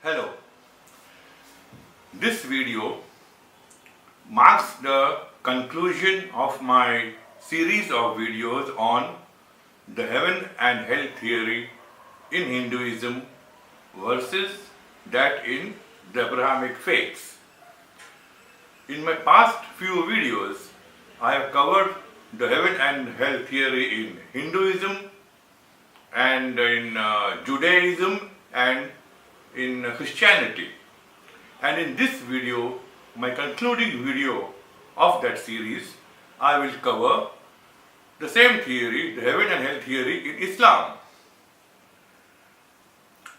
Hello. This video marks the conclusion of my series of videos on the heaven and hell theory in Hinduism versus that in the Abrahamic faiths. In my past few videos, I have covered the heaven and hell theory in Hinduism and in Judaism and in Christianity. And in this video, my concluding video of that series, I will cover the same theory, the heaven and hell theory in Islam.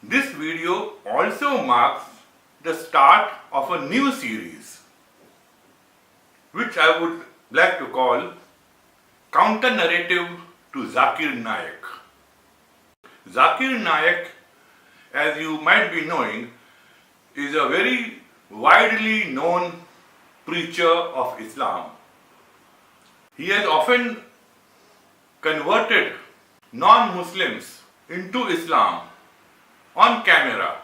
This video also marks the start of a new series, which I would like to call Counter Narrative to Zakir Naik. Zakir Naik, as you might be knowing, is a very widely known preacher of Islam. He has often converted non-Muslims into Islam on camera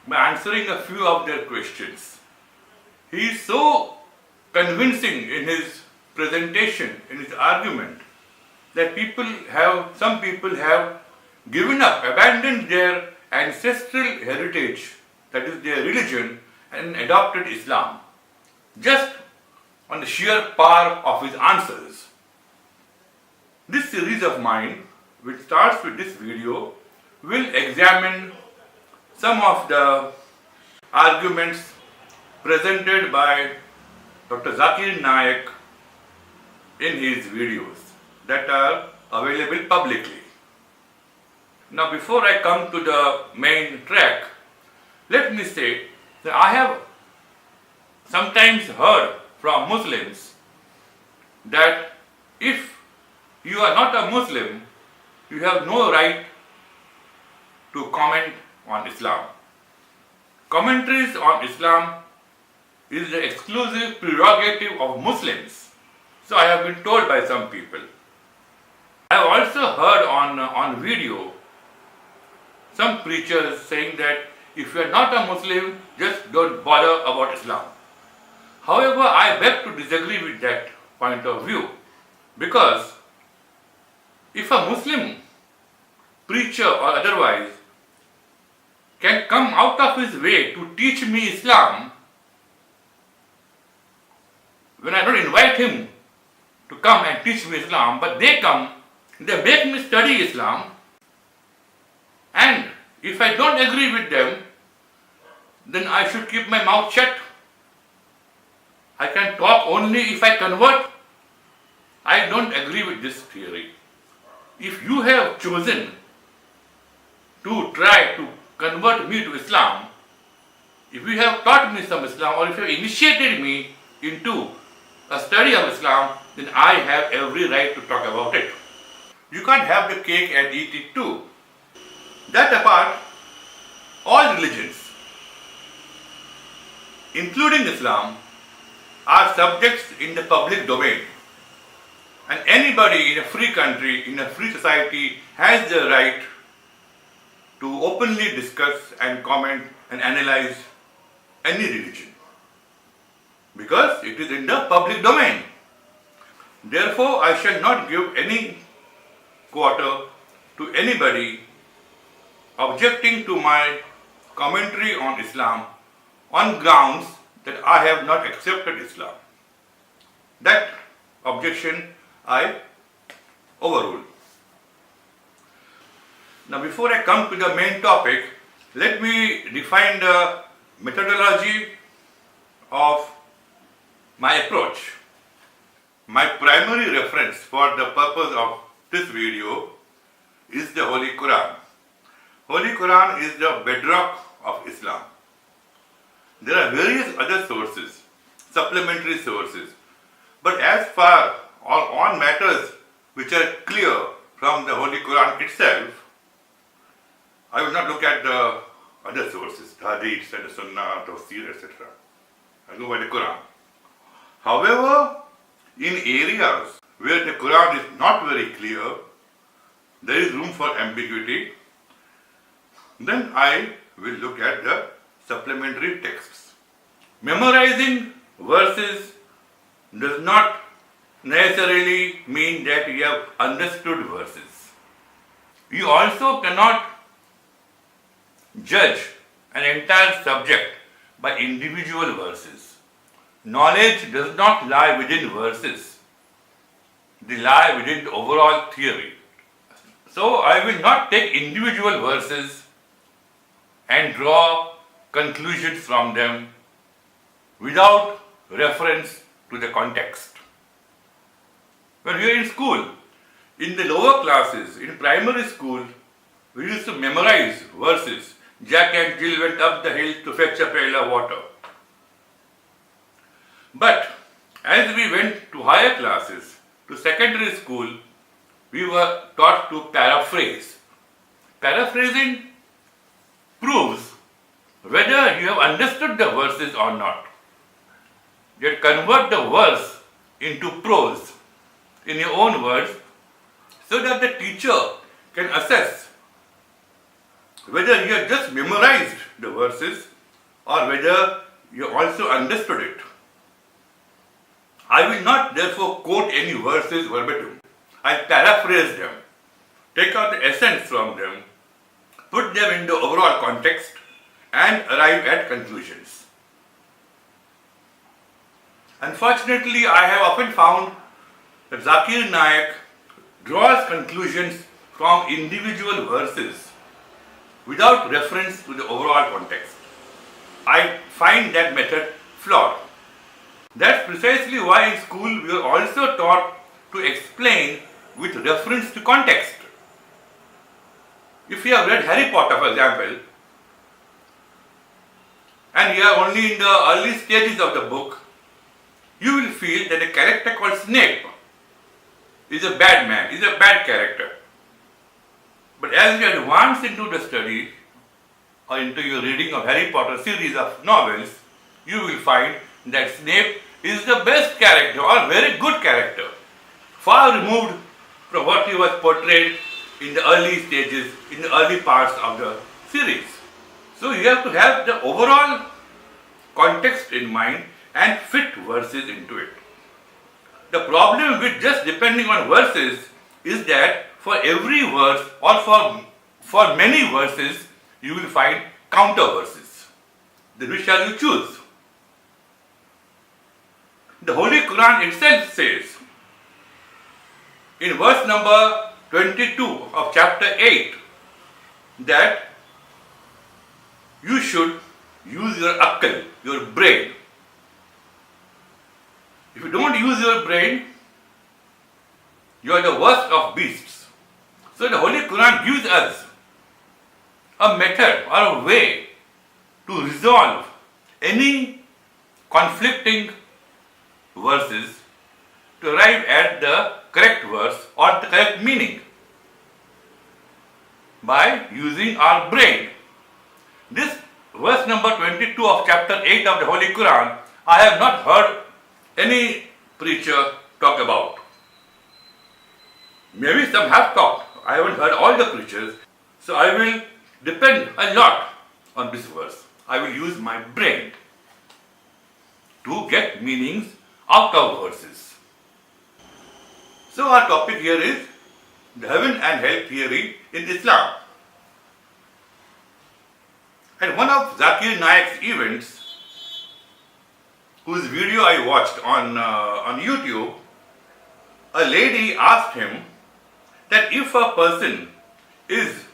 by answering a few of their questions. He is so convincing in his presentation, in his argument, that some people have given up, abandoned their ancestral heritage, that is their religion, and adopted Islam, just on the sheer power of his answers. This series of mine, which starts with this video, will examine some of the arguments presented by Dr. Zakir Naik in his videos that are available publicly. Now, before I come to the main track, let me say that I have sometimes heard from Muslims that if you are not a Muslim, you have no right to comment on Islam. Commentaries on Islam is the exclusive prerogative of Muslims. So I have been told by some people. I have also heard on video some preachers saying that if you are not a Muslim, just don't bother about Islam. However, I beg to disagree with that point of view, because if a Muslim preacher or otherwise can come out of his way to teach me Islam, when I don't invite him to come and teach me Islam, but they come, they make me study Islam, and if I don't agree with them, then I should keep my mouth shut. I can talk only if I convert. I don't agree with this theory. If you have chosen to try to convert me to Islam, if you have taught me some Islam, or if you have initiated me into a study of Islam, then I have every right to talk about it. You can't have the cake and eat it too. That apart, all religions, including Islam, are subjects in the public domain. And anybody in a free country, in a free society, has the right to openly discuss and comment and analyze any religion, because it is in the public domain. Therefore, I shall not give any quarter to anybody objecting to my commentary on Islam on grounds that I have not accepted Islam. That objection I overrule. Now, before I come to the main topic, let me define the methodology of my approach. My primary reference for the purpose of this video is the Holy Quran. Holy Quran is the bedrock of Islam. There are various other sources, supplementary sources, but as far on matters which are clear from the Holy Quran itself, I will not look at the other sources, the hadiths and the sunnah, tafsir, etc. I go by the Quran. However, in areas where the Quran is not very clear, there is room for ambiguity, then I will look at the supplementary texts. Memorizing verses does not necessarily mean that you have understood verses. You also cannot judge an entire subject by individual verses. Knowledge does not lie within verses. They lie within the overall theory. So I will not take individual verses and draw conclusions from them without reference to the context. When we are in school, in the lower classes, in primary school, we used to memorize verses. Jack and Jill went up the hill to fetch a pail of water. But as we went to higher classes, to secondary school, we were taught to paraphrase. Paraphrasing proves whether you have understood the verses or not. You convert the verse into prose in your own words so that the teacher can assess whether you have just memorized the verses or whether you also understood it. I will not therefore quote any verses verbatim. I paraphrase them, take out the essence from them, put them in the overall context and arrive at conclusions. Unfortunately, I have often found that Zakir Naik draws conclusions from individual verses without reference to the overall context. I find that method flawed. That's precisely why in school we are also taught to explain with reference to context. If you have read Harry Potter, for example, and you are only in the early stages of the book, you will feel that a character called Snape is a bad man, is a bad character. But as you advance into the study or into your reading of Harry Potter series of novels, you will find that Snape is the best character or very good character, far removed from what he was portrayed in the early stages, in the early parts of the series. So you have to have the overall context in mind and fit verses into it. The problem with just depending on verses is that for every verse or for many verses, you will find counter verses. Then which shall you choose? The Holy Quran itself says in verse number 22 of chapter 8 that you should use your akal, your brain. If you don't use your brain, you are the worst of beasts. So the Holy Quran gives us a method or a way to resolve any conflicting verses to arrive at the correct verse or the correct meaning by using our brain. This verse number 22 of chapter 8 of the Holy Quran, I have not heard any preacher talk about. Maybe some have talked. I haven't heard all the preachers. So I will depend a lot on this verse. I will use my brain to get meanings out of verses. So our topic here is the heaven and hell theory in Islam. At one of Zakir Naik's events, whose video I watched on YouTube, a lady asked him that if a person is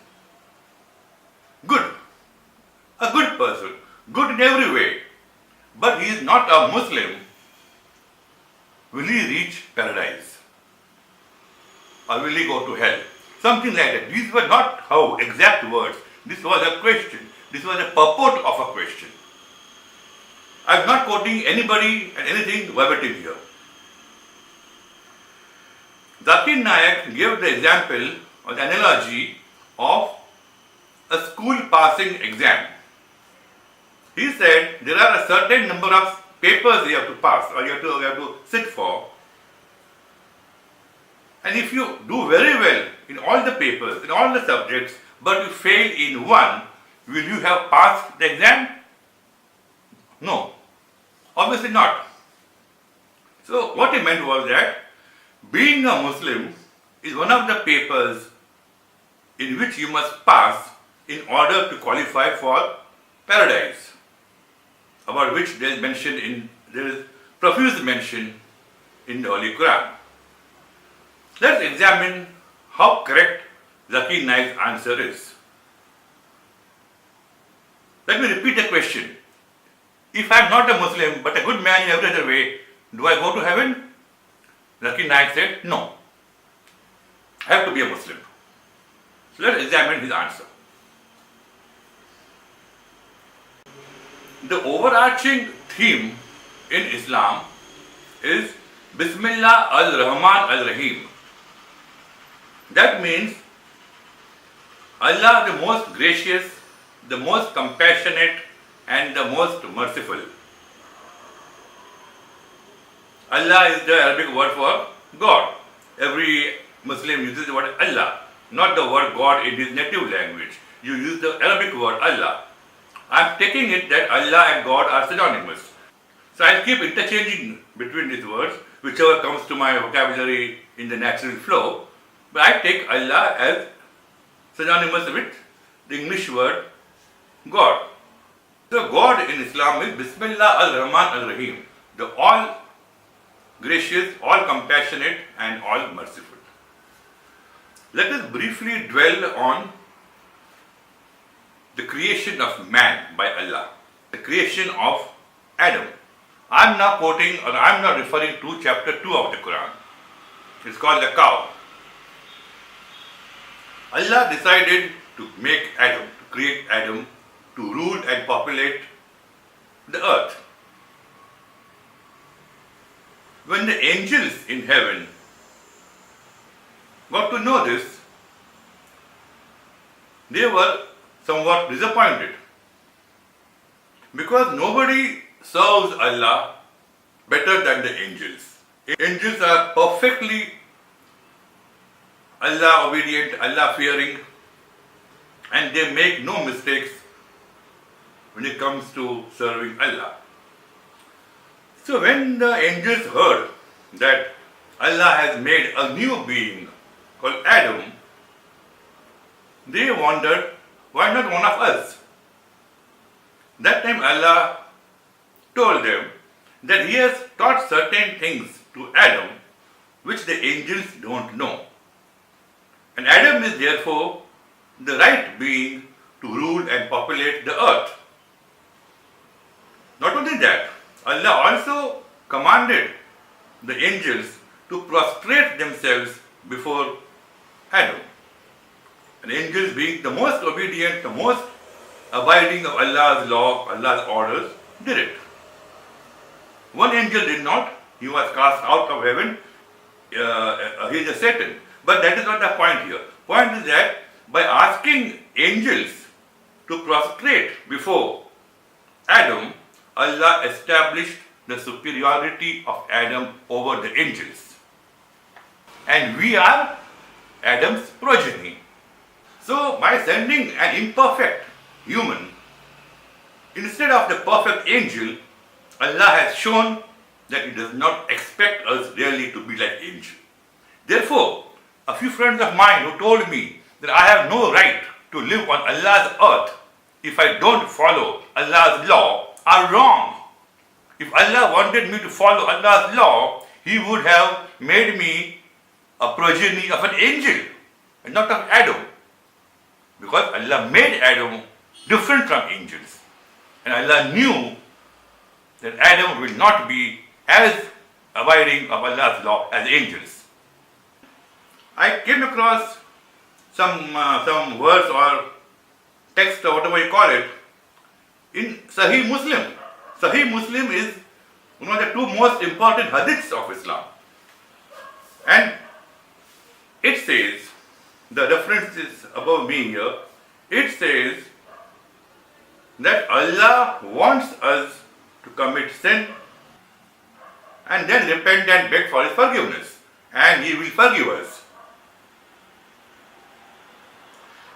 good, a good person, good in every way, but he is not a Muslim, will he reach paradise? Or will he go to hell? Something like that. These were not how exact words. This was a question. This was a purport of a question. I am not quoting anybody and anything verbatim here. Zakir Naik gave the example or the analogy of a school passing exam. He said there are a certain number of papers you have to pass or you have to sit for. And if you do very well in all the papers, in all the subjects, but you fail in one, will you have passed the exam? No, obviously not. So what he meant was that being a Muslim is one of the papers in which you must pass in order to qualify for paradise, about which there is profuse mention in the Holy Quran. Let's examine how correct Zakir Naik's answer is. Let me repeat the question. If I am not a Muslim but a good man in every other way, do I go to heaven? Zakir Naik said, no. I have to be a Muslim. So let's examine his answer. The overarching theme in Islam is Bismillah al-Rahman al-Rahim. That means Allah the most gracious, the most compassionate and the most merciful. Allah is the Arabic word for God. Every Muslim uses the word Allah, not the word God in his native language. You use the Arabic word Allah. I am taking it that Allah and God are synonymous. So I will keep interchanging between these words, whichever comes to my vocabulary in the natural flow. But I take Allah as synonymous with the English word God. So God in Islam is Bismillah al-Rahman al-Rahim, the all gracious, all compassionate and all merciful. Let us briefly dwell on the creation of man by Allah, the creation of Adam. I am now quoting, or I am now referring to chapter 2 of the Quran. It's called the cow. Allah decided to make Adam, to create Adam, to rule and populate the earth. When the angels in heaven got to know this, they were somewhat disappointed, because nobody serves Allah better than the angels. Angels are perfectly Allah obedient, Allah fearing, and they make no mistakes when it comes to serving Allah. So when the angels heard that Allah has made a new being called Adam, they wondered, why not one of us? That time Allah told them that He has taught certain things to Adam which the angels don't know. And Adam is therefore the right being to rule and populate the earth. Not only that, Allah also commanded the angels to prostrate themselves before Adam. And angels, being the most obedient, the most abiding of Allah's law, Allah's orders, did it. One angel did not. He was cast out of heaven. He is a Satan. But that is not the point here. Point is that by asking angels to prostrate before Adam, Allah established the superiority of Adam over the angels. And we are Adam's progeny. So by sending an imperfect human instead of the perfect angel, Allah has shown that He does not expect us really to be like angels. Therefore, a few friends of mine who told me that I have no right to live on Allah's earth if I don't follow Allah's law are wrong. If Allah wanted me to follow Allah's law, He would have made me a progeny of an angel and not of Adam. Because Allah made Adam different from angels. And Allah knew that Adam will not be as abiding of Allah's law as angels. I came across some words or text or whatever you call it in Sahih Muslim. Sahih Muslim is one of the two most important hadiths of Islam. And it says, the reference is above me here, it says that Allah wants us to commit sin and then repent and beg for His forgiveness, and He will forgive us.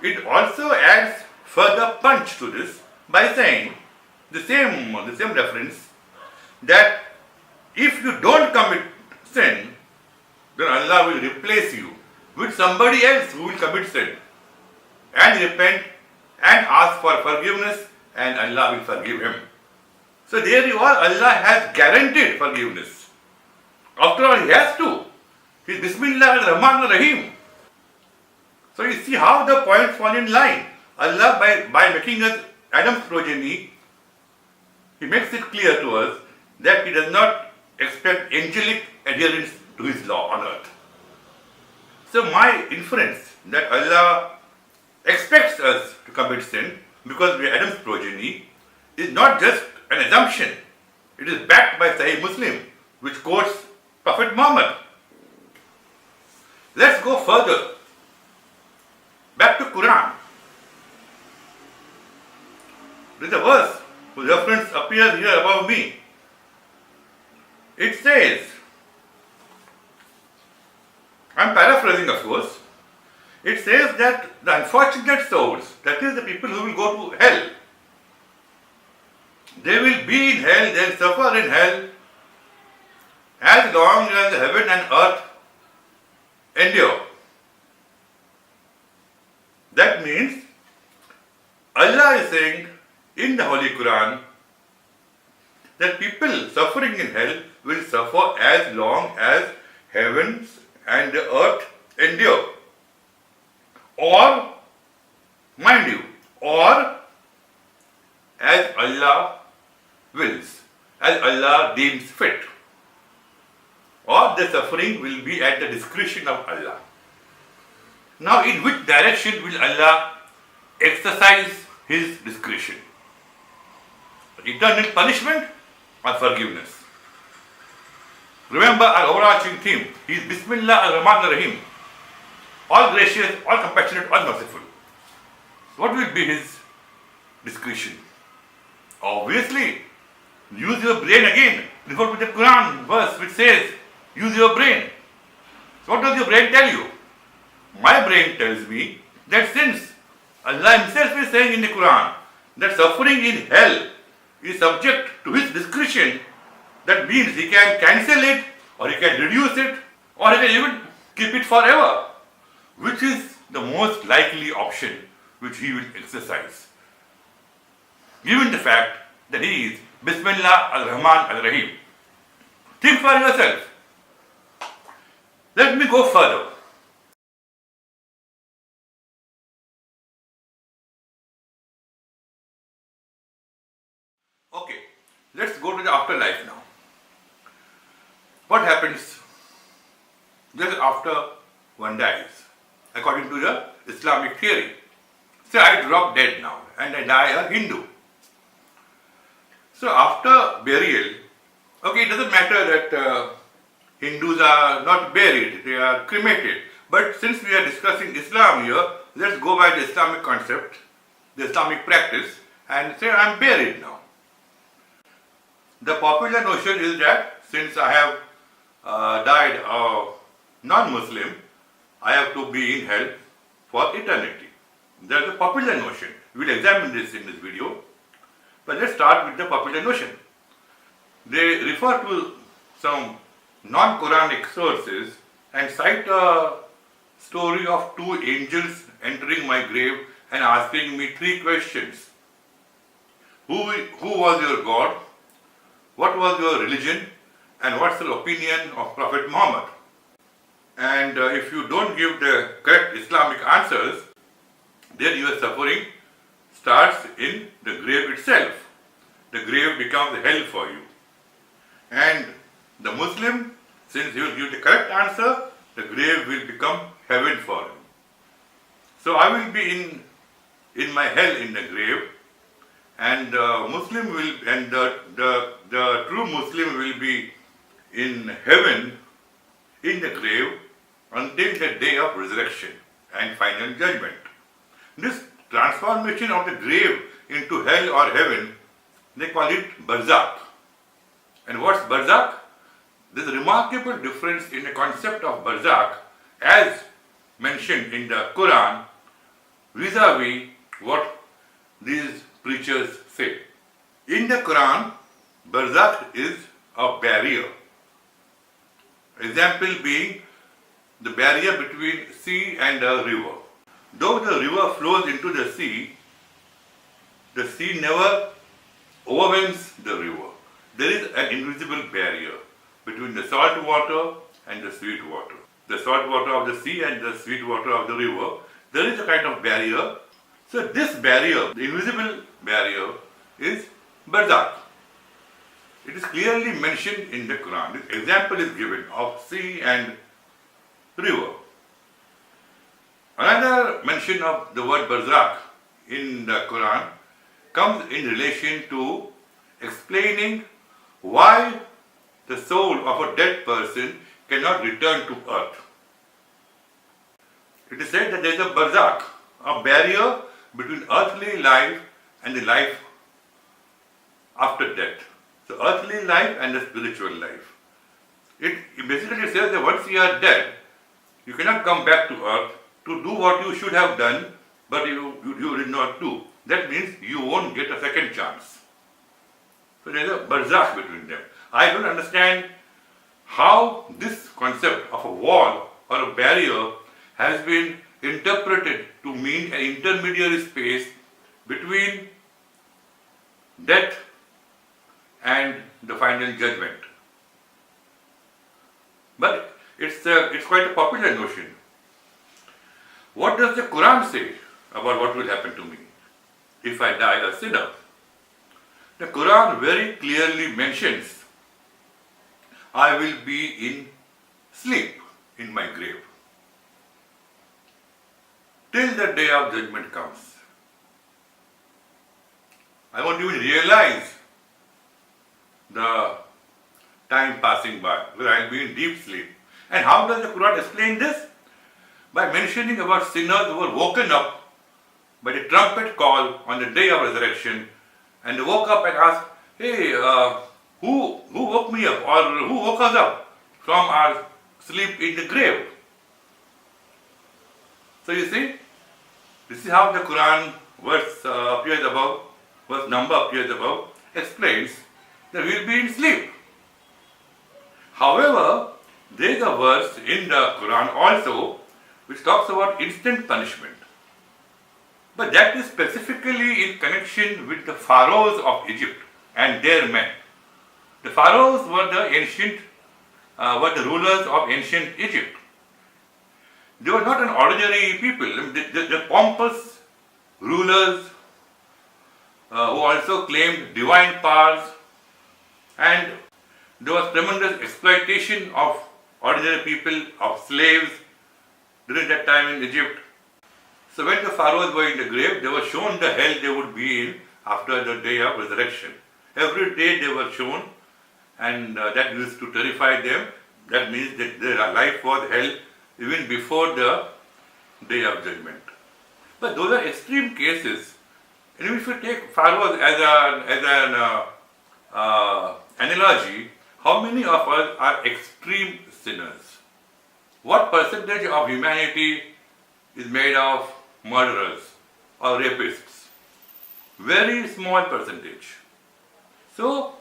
It also adds further punch to this by saying the same reference that if you don't commit sin, then Allah will replace you with somebody else who will commit sin and repent and ask for forgiveness, and Allah will forgive him. So there you are, Allah has guaranteed forgiveness. After all, He has to. He is Bismillah ar-Rahman ar-Rahim. So you see how the points fall in line. Allah, by making us Adam's progeny, He makes it clear to us that He does not expect angelic adherence to His law on earth. So my inference that Allah expects us to commit sin because we are Adam's progeny is not just an assumption. It is backed by Sahih Muslim, which quotes Prophet Muhammad. Let's go further. Back to Quran. There is a verse whose reference appears here above me. It says, I'm paraphrasing of course, it says that the unfortunate souls, that is the people who will go to hell, they will be in hell, they will suffer in hell as long as heaven and earth endure. That means Allah is saying in the Holy Quran that people suffering in hell will suffer as long as heavens and the earth endure. Or, mind you, or as Allah wills, as Allah deems fit. Or the suffering will be at the discretion of Allah. Now, in which direction will Allah exercise His discretion? Eternal punishment or forgiveness? Remember our overarching theme. He is Bismillah ar-Rahman ar-Rahim. All gracious, all compassionate, all merciful. What will be His discretion? Obviously, use your brain again. Refer to the Quran verse which says, use your brain. So what does your brain tell you? My brain tells me that since Allah Himself is saying in the Quran that suffering in hell is subject to His discretion, that means He can cancel it, or He can reduce it, or He can even keep it forever. Which is the most likely option which He will exercise? Given the fact that He is Bismillah ar-Rahman ar-Rahim. Think for yourself. Let me go further. Okay, let's go to the afterlife now. What happens just after one dies? According to the Islamic theory. Say I drop dead now and I die a Hindu. So after burial, okay, it doesn't matter that Hindus are not buried, they are cremated. But since we are discussing Islam here, let's go by the Islamic concept, the Islamic practice, and say I am buried now. The popular notion is that since I have died a non-Muslim, I have to be in hell for eternity. That's a popular notion. We will examine this in this video. But let's start with the popular notion. They refer to some non-Quranic sources and cite a story of two angels entering my grave and asking me three questions. Who was your God? What was your religion? And what's your opinion of Prophet Muhammad? And if you don't give the correct Islamic answers, then your suffering starts in the grave itself. The grave becomes hell for you. And the Muslim, since he will give the correct answer, the grave will become heaven for him. So I will be in my hell in the grave, and Muslim will, and the true Muslim will be in heaven in the grave until the day of resurrection and final judgment. This transformation of the grave into hell or heaven, they call it barzakh. And what's barzakh? There's a remarkable difference in the concept of barzakh as mentioned in the Quran vis-a-vis what these preachers say. In the Quran, barzakh is a barrier. Example being the barrier between sea and a river. Though the river flows into the sea never overwhelms the river. There is an invisible barrier between the salt water and the sweet water. The salt water of the sea and the sweet water of the river, there is a kind of barrier. So this barrier, the invisible barrier, is barzakh. It is clearly mentioned in the Quran. This example is given of sea and river. Another mention of the word barzakh in the Quran comes in relation to explaining why the soul of a dead person cannot return to earth. It is said that there is a barzakh, a barrier between earthly life and the life after death. So earthly life and the spiritual life. It basically says that once you are dead, you cannot come back to earth to do what you should have done, but you did not do. That means you won't get a second chance. So there is a barzakh between them. I don't understand how this concept of a wall or a barrier has been interpreted to mean an intermediary space between death and the final judgment. But it's quite a popular notion. What does the Quran say about what will happen to me if I die a sinner? The Quran very clearly mentions, I will be in sleep in my grave till the day of judgment comes. I won't even realize the time passing by, because I will be in deep sleep. And how does the Quran explain this? By mentioning about sinners who were woken up by the trumpet call on the day of resurrection, and they woke up and asked, hey, who woke me up, or who woke us up from our sleep in the grave? So you see, this is how the Quran verse appears above, verse number appears above, explains that we will be in sleep. However, there is a verse in the Quran also which talks about instant punishment. But that is specifically in connection with the pharaohs of Egypt and their men. The pharaohs were the rulers of ancient Egypt. They were not an ordinary people. The pompous rulers who also claimed divine powers, and there was tremendous exploitation of ordinary people, of slaves during that time in Egypt. So when the pharaohs were in the grave, they were shown the hell they would be in after the day of resurrection. Every day they were shown, and that used to terrify them. That means that their life was hell even before the day of judgment. But those are extreme cases. And if you take pharaohs as an analogy, how many of us are extreme sinners? What percentage of humanity is made of murderers or rapists? Very small percentage. So,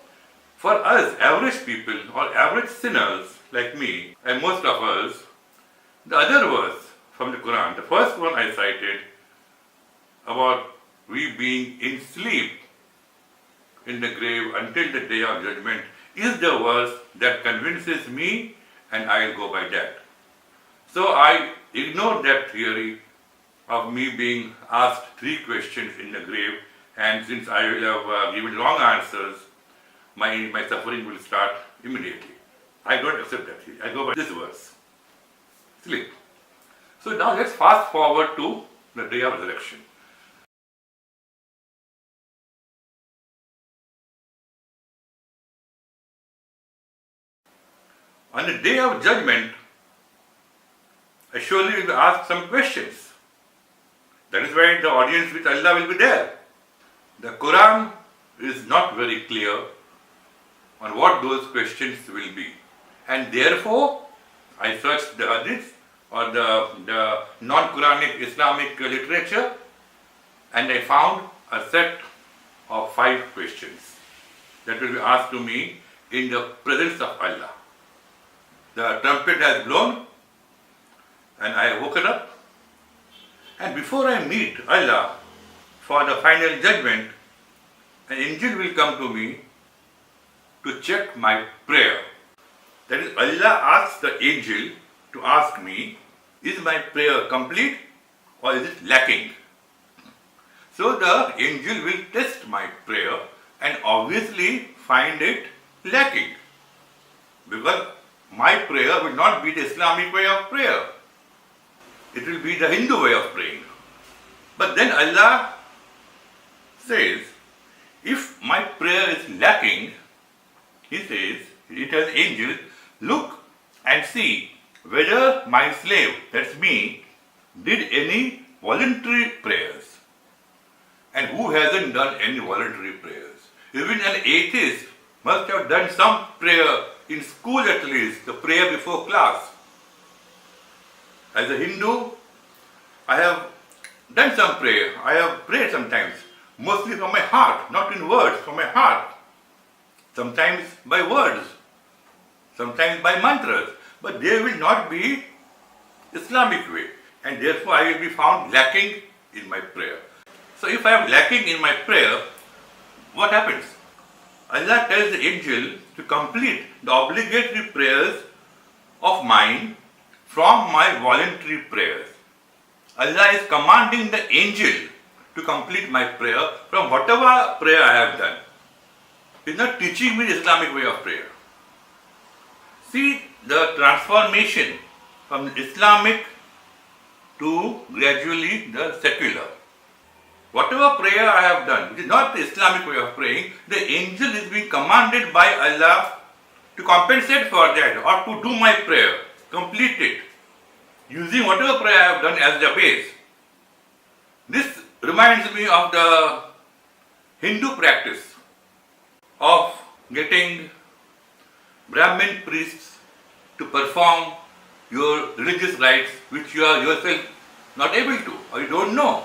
for us, average people or average sinners like me and most of us, the other verse from the Quran, the first one I cited about we being in sleep in the grave until the day of judgment, is the verse that convinces me, and I will go by that. So I ignored that theory of me being asked 3 questions in the grave, and since I will have given long answers, my suffering will start immediately. I don't accept that theory. I go by this verse. Sleep. So now let's fast forward to the day of resurrection. On the day of judgment, I surely will be asked some questions. That is why the audience with Allah will be there. The Quran is not very clear on what those questions will be. And therefore, I searched the hadith or the non-Quranic Islamic literature, and I found a set of 5 questions. that will be asked to me in the presence of Allah. The trumpet has blown and I have woken up, and before I meet Allah for the final judgment, an angel will come to me to check my prayer. That is, Allah asks the angel to ask me, is my prayer complete or is it lacking? So the angel will test my prayer and obviously find it lacking, because my prayer will not be the Islamic way of prayer. It will be the Hindu way of praying. But then Allah says, if my prayer is lacking, He says, He tells angels, look and see whether my slave, that's me, did any voluntary prayers. And who hasn't done any voluntary prayers? Even an atheist must have done some prayer in school, at least, the prayer before class. As a Hindu, I have done some prayer. I have prayed sometimes, mostly from my heart, not in words, from my heart. Sometimes by words, sometimes by mantras, but they will not be Islamic way, and therefore I will be found lacking in my prayer. So if I am lacking in my prayer, what happens? Allah tells the angel to complete the obligatory prayers of mine from my voluntary prayers. Allah is commanding the angel to complete my prayer from whatever prayer I have done. He is not teaching me the Islamic way of prayer. See the transformation from Islamic to gradually the secular. Whatever prayer I have done, which is not the Islamic way of praying, the angel is being commanded by Allah to compensate for that or to do my prayer, complete it, using whatever prayer I have done as the base. This reminds me of the Hindu practice of getting Brahmin priests to perform your religious rites which you are yourself not able to or you don't know.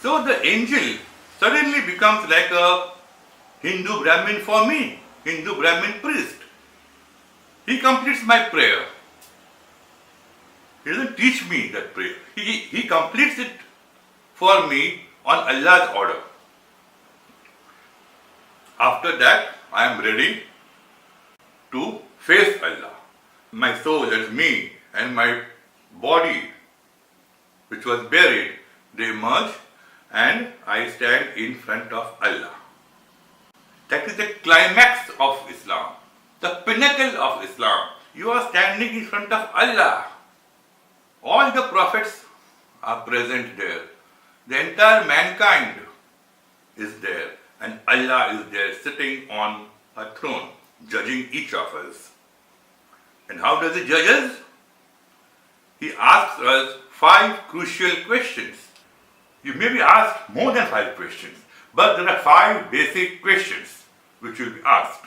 So the angel suddenly becomes like a Hindu Brahmin for me, Hindu Brahmin priest. He completes my prayer. He doesn't teach me that prayer. He completes it for me on Allah's order. After that, I am ready to face Allah. My soul, that's me, and my body, which was buried, they merge, and I stand in front of Allah. That is the climax of Islam, the pinnacle of Islam. You are standing in front of Allah. All the prophets are present there. The entire mankind is there, and Allah is there sitting on a throne, judging each of us. And how does He judge us? He asks us 5 crucial questions. You may be asked more than 5 questions, but there are 5 basic questions which will be asked.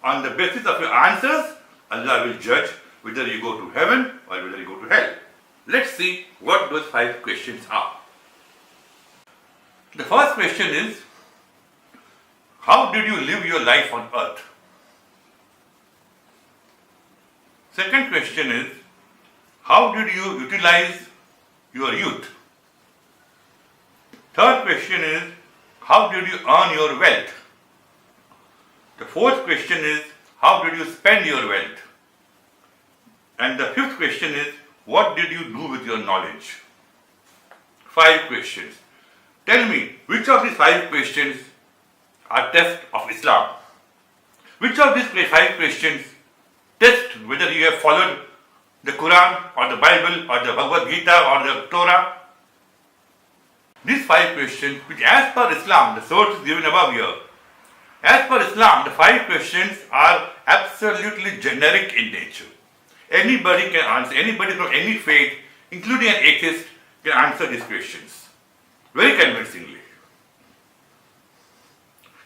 On the basis of your answers, Allah will judge whether you go to heaven or whether you go to hell. Let's see what those 5 questions are. The first question is, how did you live your life on earth? Second question is, how did you utilize your youth? Third question is, how did you earn your wealth? The fourth question is, how did you spend your wealth? And the fifth question is, what did you do with your knowledge? 5 questions. Tell me, which of these 5 questions are tests of Islam? Which of these 5 questions test whether you have followed the Quran or the Bible or the Bhagavad Gita or the Torah? These 5 questions, which as per Islam, the source is given above here, as per Islam, the 5 questions are absolutely generic in nature. Anybody can answer, anybody from any faith, including an atheist, can answer these questions very convincingly.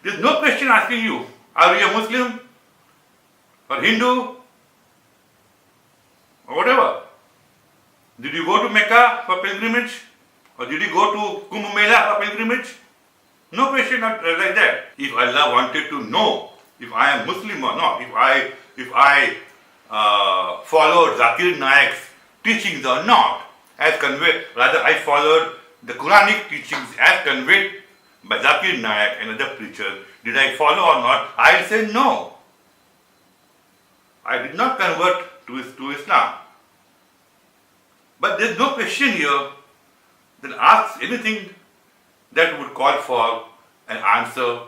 There is no question asking you, are you a Muslim or Hindu or whatever? Did you go to Mecca for pilgrimage? Or did you go to Kumbh Mela for pilgrimage? No question not like that. If Allah wanted to know if I am Muslim or not, if I followed Zakir Naik's teachings or not, as conveyed, rather I followed the Quranic teachings as conveyed by Zakir Naik and other preachers, did I follow or not? I'll say no. I did not convert to Islam. But there's no question here that asks anything that would call for an answer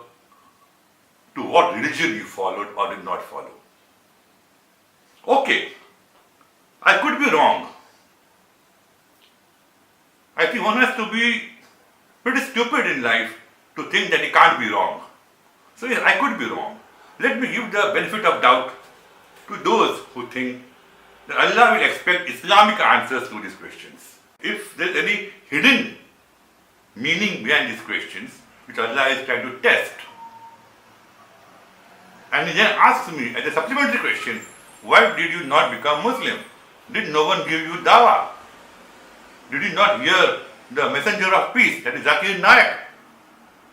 to what religion you followed or did not follow. Okay, I could be wrong. I think one has to be pretty stupid in life to think that he can't be wrong. So yes, I could be wrong. Let me give the benefit of doubt to those who think that Allah will expect Islamic answers to these questions. If there is any hidden meaning behind these questions, which Allah is trying to test, and he then asks me as a supplementary question, why did you not become Muslim? Did no one give you dawah? Did you not hear the messenger of peace, that is Zakir Naik,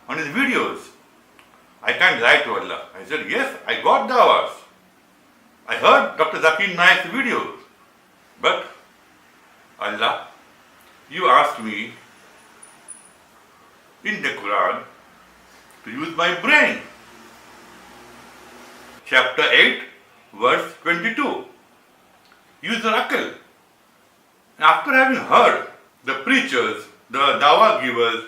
on his videos? I can't lie to Allah. I said, yes, I got dawahs. I heard Dr. Zakir Naik's videos. But Allah, you asked me in the Quran to use my brain. Chapter 8, verse 22. Use your akal. And after having heard the preachers, the dawah givers,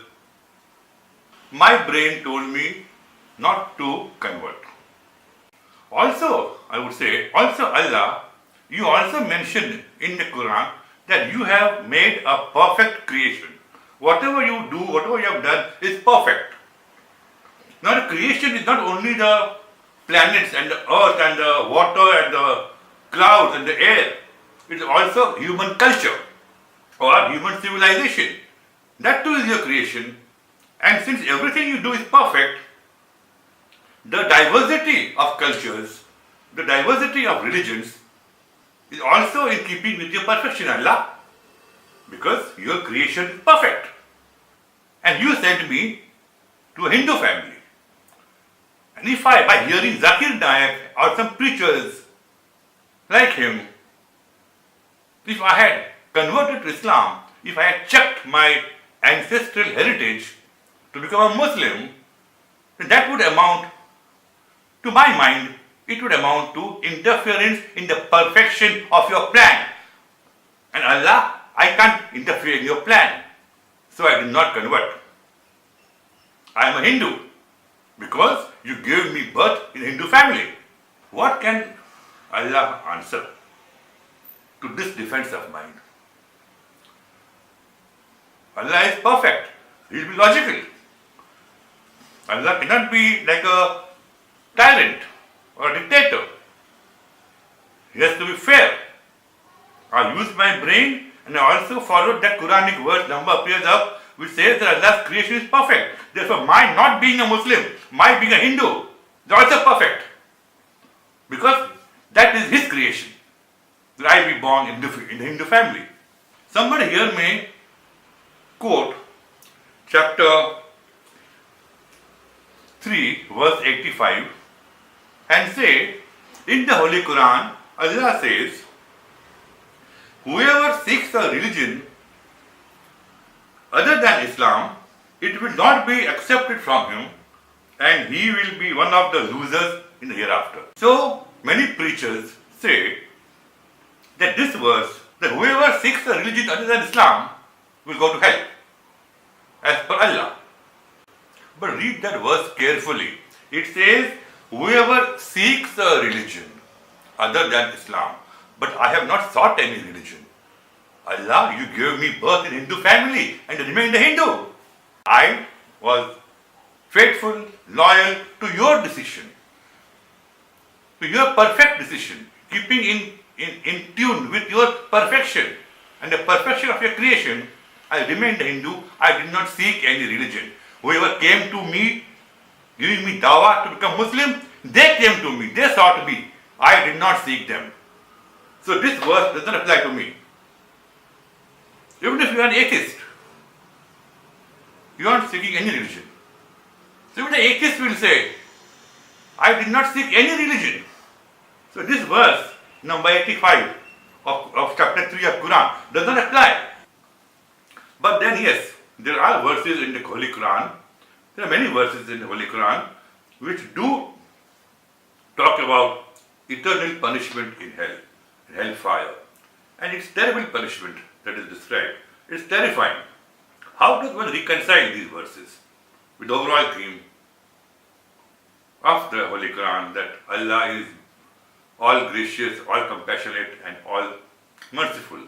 my brain told me not to convert. Also, I would say, also Allah, you also mentioned in the Quran that you have made a perfect creation. Whatever you do, whatever you have done is perfect. Now the creation is not only the planets and the earth and the water and the clouds and the air. It is also human culture or human civilization. That too is your creation. And since everything you do is perfect, the diversity of cultures, the diversity of religions is also in keeping with your perfection, Allah. Because your creation is perfect. And you sent me to a Hindu family. And if I, by hearing Zakir Naik or some preachers like him, if I had converted to Islam, if I had checked my ancestral heritage to become a Muslim, then that would amount, to my mind, it would amount to interference in the perfection of your plan. And Allah, I can't interfere in your plan. So I did not convert. I am a Hindu because you gave me birth in a Hindu family. What can Allah answer to this defense of mine? Allah is perfect. He will be logical. Allah cannot be like a tyrant or a dictator. He has to be fair. I used my brain and I also followed that Quranic verse number appears up which says that Allah's creation is perfect. Therefore, my not being a Muslim, my being a Hindu, is also perfect. Because that is his creation. That I be born in the Hindu family. Somebody here may quote chapter 3, verse 85 and say, in the Holy Quran, Allah says, whoever seeks a religion other than Islam, it will not be accepted from him and he will be one of the losers in the hereafter. So, many preachers say that this verse, that whoever seeks a religion other than Islam will go to hell, as per Allah. But read that verse carefully. It says, whoever seeks a religion other than Islam, but I have not sought any religion. Allah, you gave me birth in Hindu family and I remained a Hindu. I was faithful, loyal to your decision, to your perfect decision, keeping in tune with your perfection and the perfection of your creation. I remained a Hindu. I did not seek any religion. Whoever came to me, giving me dawah to become Muslim, they came to me, they sought me. I did not seek them. So this verse does not apply to me. Even if you are an atheist, you are not seeking any religion. So even the atheist will say, I did not seek any religion. So this verse, number 85 of chapter 3 of Quran, does not apply. But then yes, there are verses in the Holy Quran, there are many verses in the Holy Quran which do talk about eternal punishment in hell, hellfire. And it's terrible punishment that is described. It's terrifying. How does one reconcile these verses with the overall theme of the Holy Quran that Allah is all gracious, all compassionate and all merciful?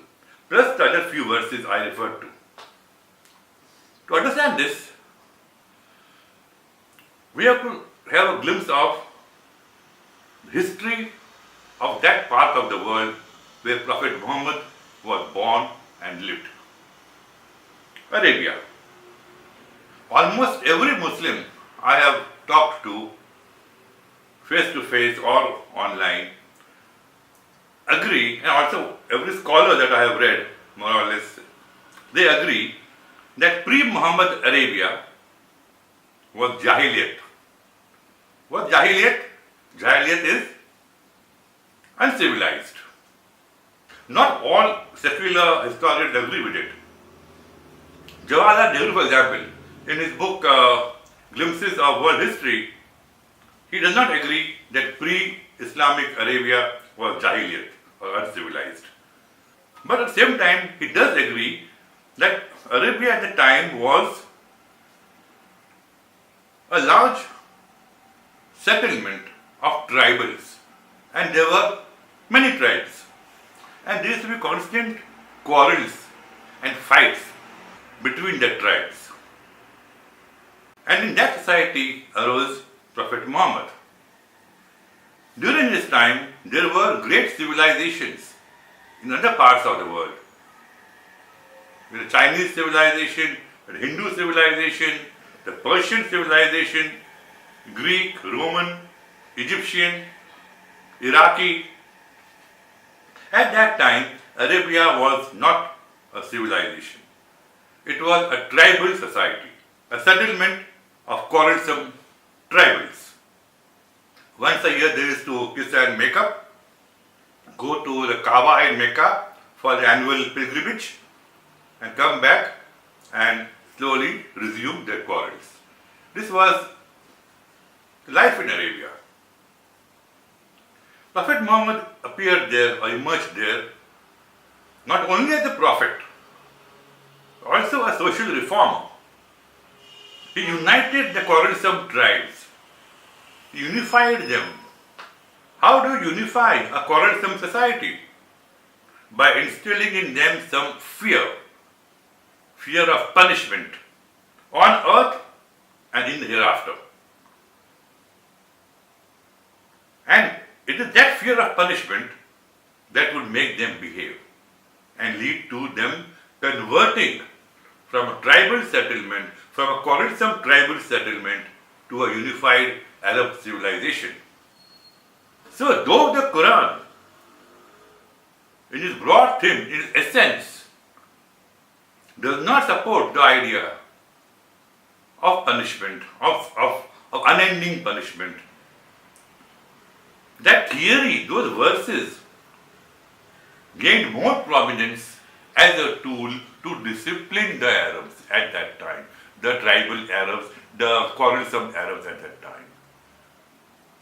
Plus the other few verses I referred to. To understand this, we have to have a glimpse of the history of that part of the world where Prophet Muhammad was born and lived. Arabia. Almost every Muslim I have talked to face or online agree, and also every scholar that I have read, more or less, they agree that pre-Muhammad Arabia was Jahiliyat. What Jahiliyat? Jahiliyat is uncivilized. Not all secular historians agree with it. Jawaharlal Nehru, for example, in his book Glimpses of World History, he does not agree that pre-Islamic Arabia was Jahiliyat or uncivilized. But at the same time, he does agree that Arabia at the time was a large settlement of tribals, and there were many tribes, and there used to be constant quarrels and fights between the tribes. And in that society arose Prophet Muhammad. During this time, there were great civilizations in other parts of the world. The Chinese civilization, the Hindu civilization, the Persian civilization, Greek, Roman, Egyptian, Iraqi. At that time, Arabia was not a civilization. It was a tribal society, a settlement of quarrelsome tribals. Once a year they used to kiss and make up, go to the Kaaba in Mecca for the annual pilgrimage, and come back and slowly resume their quarrels. This was life in Arabia. Prophet Muhammad appeared there or emerged there not only as a prophet, also a social reformer. He united the quarrelsome tribes. He unified them. How do you unify a quarrelsome society? By instilling in them some fear of punishment on earth and in the hereafter. And it is that fear of punishment that would make them behave and lead to them converting from a tribal settlement, from a quarrelsome tribal settlement to a unified Arab civilization. So though the Quran, in its broad theme, in its essence, does not support the idea of punishment, of unending punishment, that theory, those verses, gained more prominence as a tool to discipline the Arabs at that time, the tribal Arabs, the quarrelsome Arabs at that time.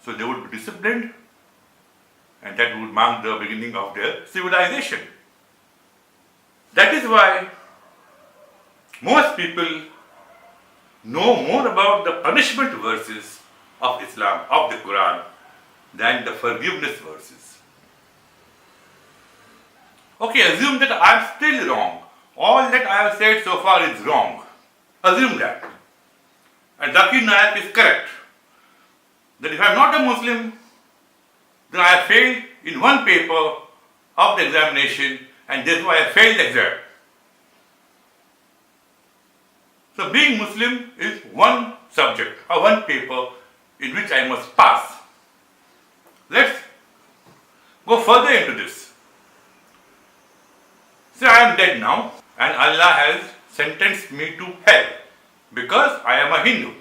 So they would be disciplined, and that would mark the beginning of their civilization. That is why most people know more about the punishment verses of Islam, of the Quran, than the forgiveness verses. Okay, assume that I am still wrong. All that I have said so far is wrong. Assume that. And Zakir Naik is correct. That if I am not a Muslim, then I have failed in one paper of the examination, and therefore I have failed the exam. So being Muslim is one subject or one paper in which I must pass. Let's go further into this. Say I am dead now and Allah has sentenced me to hell because I am a Hindu.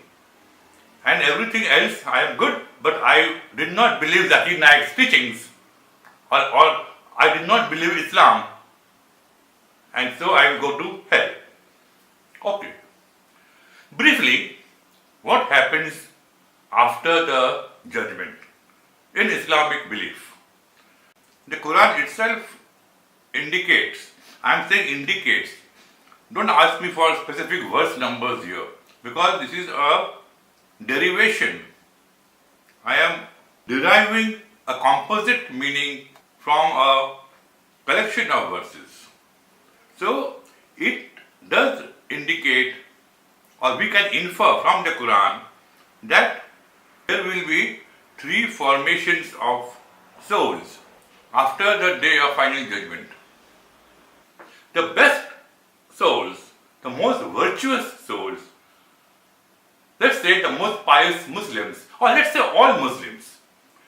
and everything else I am good, but I did not believe Zakir Naik's teachings, or I did not believe Islam, and so I will go to hell. Okay. Briefly, what happens after the judgment in Islamic belief? The Quran itself indicates, I am saying indicates, don't ask me for specific verse numbers here, because this is a derivation. I am deriving a composite meaning from a collection of verses. So it does indicate, or we can infer from the Quran, that there will be three formations of souls after the day of final judgment. The best souls, the most virtuous souls, let's say the most pious Muslims, or let's say all Muslims.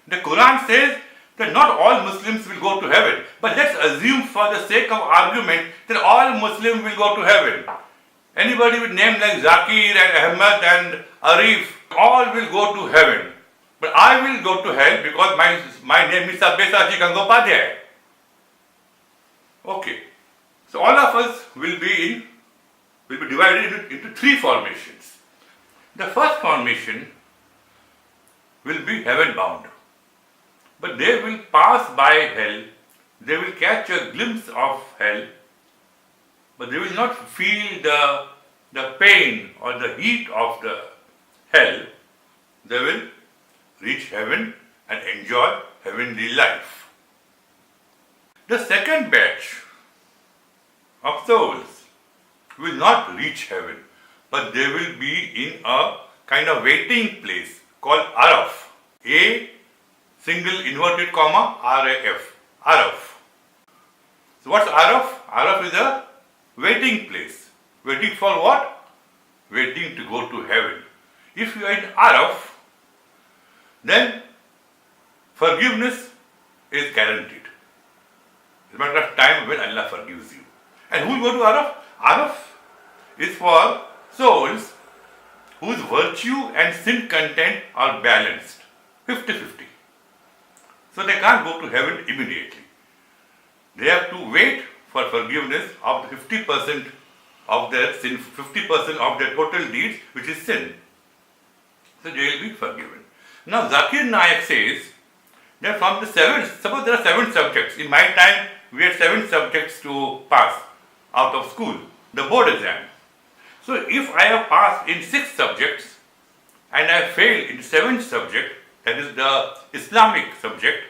The Quran says that not all Muslims will go to heaven, but let's assume for the sake of argument that all Muslims will go to heaven. Anybody with names like Zakir and Ahmad and Arif, all will go to heaven. But I will go to hell because my name is Sabyasachi Gangopadhyay. Okay. So all of us will be divided into three formations. The first formation will be heaven bound. But they will pass by hell, they will catch a glimpse of hell, but they will not feel the pain or the heat of the hell. They will reach heaven and enjoy heavenly life. The second batch of souls will not reach heaven, but they will be in a kind of waiting place called Araf. A single inverted comma RAF. Araf. So what's Araf? Araf is a waiting place. Waiting for what? Waiting to go to heaven. If you are in Araf, then forgiveness is guaranteed. It's a matter of time when Allah forgives you. And who will go to Araf? Araf is for souls whose virtue and sin content are balanced, 50-50. So they can't go to heaven immediately. They have to wait for forgiveness of 50% of their sin, 50% of their total deeds, which is sin. So they will be forgiven. Now Zakir Naik says that from the suppose there are 7 subjects. In my time, we had 7 subjects to pass out of school, the board exam. So if I have passed in 6 subjects and I failed in 7th subject, that is the Islamic subject,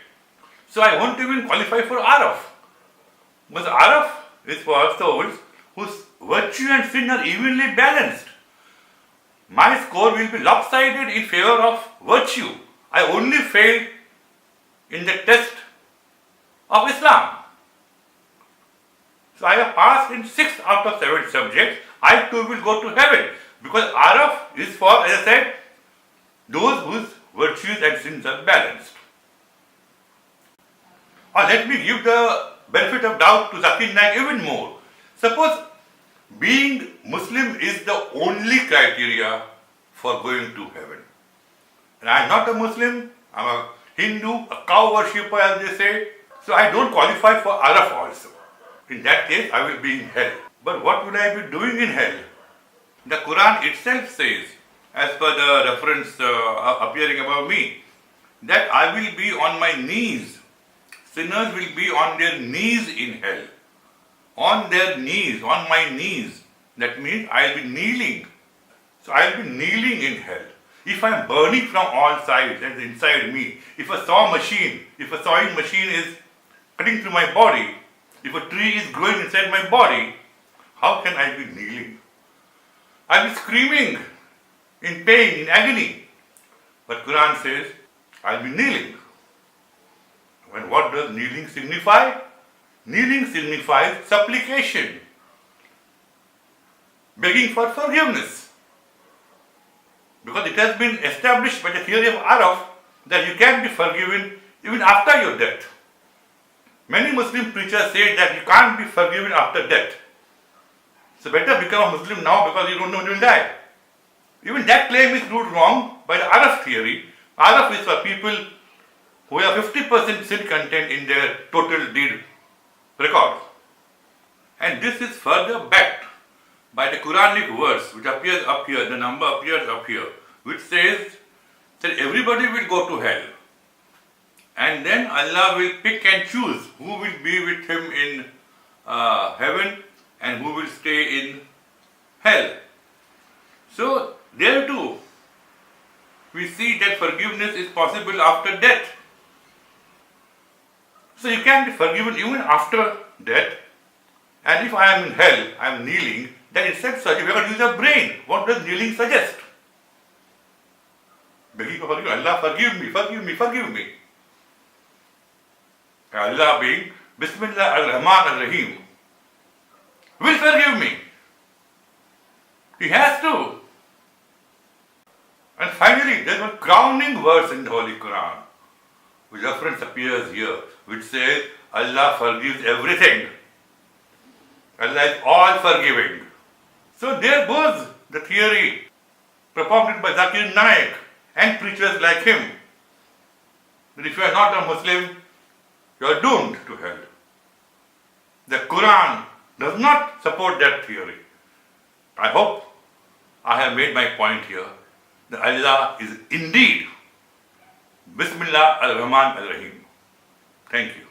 so I won't even qualify for Araf. Because Araf is for souls whose virtue and sin are evenly balanced. My score will be lopsided in favor of virtue. I only failed in the test of Islam. So I have passed in 6 out of 7 subjects. I too will go to heaven. Because Araf is for, as I said, those whose virtues and sins are balanced. Or let me give the benefit of doubt to Zakir Naik even more. Suppose being Muslim is the only criteria for going to heaven. And I am not a Muslim, I am a Hindu, a cow worshipper as they say, so I don't qualify for Araf also. In that case, I will be in hell. But what would I be doing in hell? The Quran itself says, as per the reference appearing above me, that I will be on my knees. Sinners will be on their knees in hell. On their knees, on my knees. That means I will be kneeling. So I will be kneeling in hell. If I am burning from all sides and inside me, if a sawing machine is cutting through my body, if a tree is growing inside my body, how can I be kneeling? I will be screaming in pain, in agony. But Quran says, I will be kneeling. And what does kneeling signify? Kneeling signifies supplication, begging for forgiveness. Because it has been established by the theory of Araf that you can be forgiven even after your death. Many Muslim preachers say that you can't be forgiven after death. So better become a Muslim now because you don't know when you will die. Even that claim is ruled wrong by the Araf theory. Araf is for people who have 50% sin content in their total deed record. And this is further backed by the Quranic verse which appears up here, the number appears up here, which says that everybody will go to hell. And then Allah will pick and choose who will be with him in heaven and who will stay in hell. So there too, we see that forgiveness is possible after death. So you can be forgiven even after death. And if I am in hell, I am kneeling, then instead we have to use our brain. What does kneeling suggest? Begging for forgiveness. Allah, forgive me, forgive me, forgive me. Allah being Bismillah ar-Rahman ar-Rahim will forgive me. He has to. And finally, there is one crowning verse in the Holy Quran, which reference appears here, which says Allah forgives everything. Allah is all forgiving. So there goes the theory propounded by Zakir Naik and preachers like him, that if you are not a Muslim, you are doomed to hell. The Quran does not support that theory. I hope I have made my point here, that Allah is indeed Bismillah ar-Rahman ar-Rahim. Thank you.